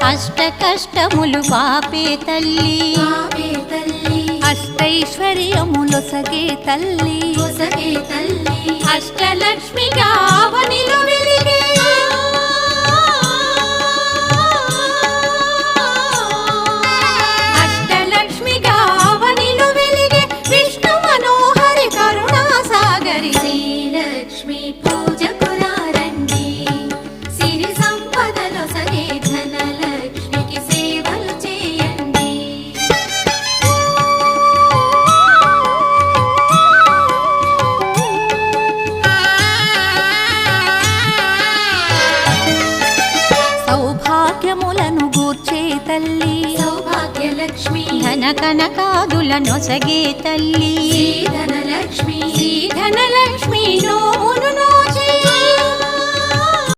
అష్ట కష్టములు పాపే తల్లి అష్టైశ్వర్యములొసగే తల్లి అష్టలక్ష్మిగా అవనిలో వెలిగే అష్టలక్ష్మిగా అవనిలో వెలిగే విష్ణు మనోహరి కరుణా సాగరి శ్రీలక్ష్మి పూజకు రండి సిరి సంపదలొసగే ధనలక్ష్మికి సేవలు చేయండి. సౌభాగ్యములను గూర్చే తల్లి సౌభాగ్యలక్ష్మి ధన కనకాదులనొసగే తల్లి ధనలక్ష్మి ధనలక్ష్మి నోము